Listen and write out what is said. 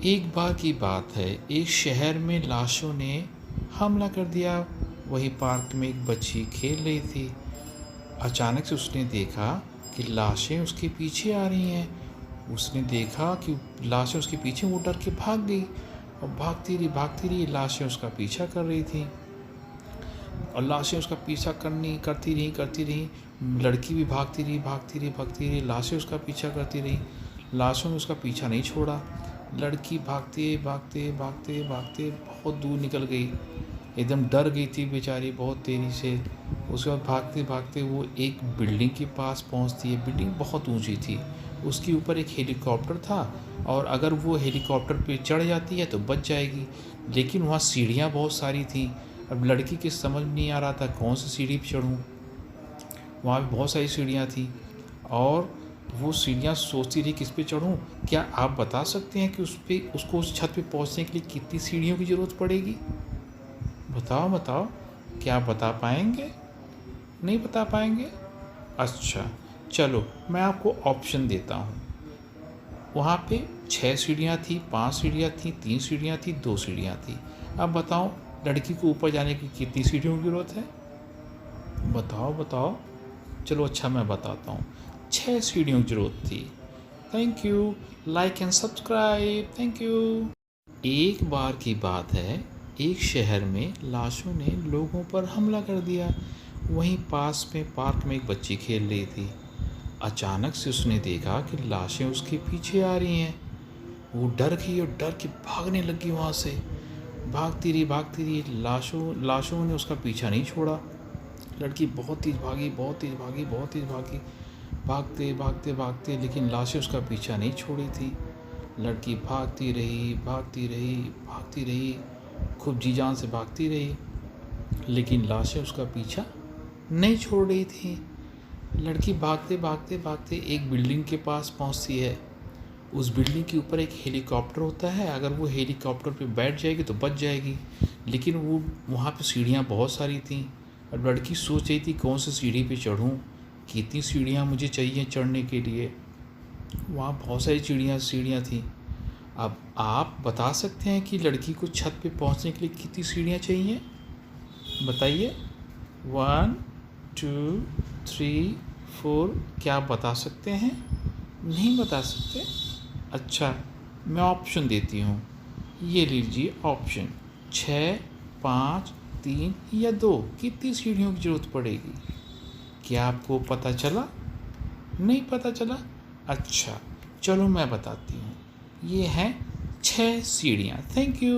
एक बार की बात है, एक शहर में लाशों ने हमला कर दिया। वही पार्क में एक बच्ची खेल रही थी। अचानक से उसने देखा कि लाशें उसके पीछे आ रही हैं। उसने देखा कि लाशें उसके पीछे, वो डर के भाग गई और भागती रही लाशें उसका पीछा कर रही थी और लाशें उसका पीछा करती रही। लड़की भी भागती रही, लाशें उसका पीछा करती रही। लाशों ने उसका पीछा नहीं छोड़ा। लड़की भागते बहुत दूर निकल गई। एकदम डर गई थी बेचारी बहुत तेज़ी से। उसके बाद भागते वो एक बिल्डिंग के पास पहुंचती है। बिल्डिंग बहुत ऊंची थी। उसके ऊपर एक हेलीकॉप्टर था और अगर वो हेलीकॉप्टर पे चढ़ जाती है तो बच जाएगी, लेकिन वहाँ सीढ़ियाँ बहुत सारी थी। अब लड़की की समझ नहीं आ रहा था कौन सी सीढ़ी पे चढ़ूँ। वहाँ भी बहुत सारी सीढ़ियाँ थी और वो सीढ़ियाँ सोचती रही किस पे चढ़ूँ। क्या आप बता सकते हैं कि उसको उस छत पे पहुँचने के लिए कितनी सीढ़ियों की ज़रूरत पड़ेगी? बताओ, क्या आप बता पाएंगे? नहीं बता पाएंगे? अच्छा, चलो मैं आपको ऑप्शन देता हूँ। वहाँ पे 6 सीढ़ियाँ थी, 5 सीढ़ियाँ थी, 3 सीढ़ियाँ थी, 2 सीढ़ियाँ थी। अब बताओ लड़की को ऊपर जाने की कितनी सीढ़ियों की ज़रूरत है? बताओ। चलो अच्छा मैं बताता हूँ, 6 सीढ़ियों की ज़रूरत थी। Thank you. Like and subscribe. Thank you. एक बार की बात है, एक शहर में लाशों ने लोगों पर हमला कर दिया। वहीं पास में पार्क में एक बच्ची खेल रही थी। अचानक से उसने देखा कि लाशें उसके पीछे आ रही हैं। वो डर गई और डर के भागने लगी वहाँ से। भागती रही। लाशों ने उसका पीछा नहीं छोड़ा। लड़की बहुत तेज़ भागी। भागते लेकिन लाशें उसका पीछा नहीं छोड़ी थी। लड़की भागती रही, खूब जी जान से भागती रही, लेकिन लाशें उसका पीछा नहीं छोड़ रही थी। लड़की भागते एक बिल्डिंग के पास पहुंचती है। उस बिल्डिंग के ऊपर एक हेलीकॉप्टर होता है। अगर वो हेलीकॉप्टर पे बैठ जाएगी तो बच जाएगी, लेकिन वो वहाँ पे सीढ़ियाँ बहुत सारी थीं। अब लड़की सोच रही थी कौन सी सीढ़ी पे चढ़ूँ, कितनी सीढ़ियाँ मुझे चाहिए चढ़ने के लिए। वहाँ बहुत सारी सीढ़ियाँ थीं। अब आप बता सकते हैं कि लड़की को छत पे पहुँचने के लिए कितनी सीढ़ियाँ चाहिए? बताइए। 1 2 3 4। क्या आप बता सकते हैं? नहीं बता सकते? अच्छा, मैं ऑप्शन देती हूँ। ये लीजिए ऑप्शन। 6 5 3 या 2, कितनी सीढ़ियों की ज़रूरत पड़ेगी? क्या आपको पता चला? नहीं पता चला? अच्छा, चलो मैं बताती हूँ। ये हैं 6 सीढ़ियाँ। Thank you.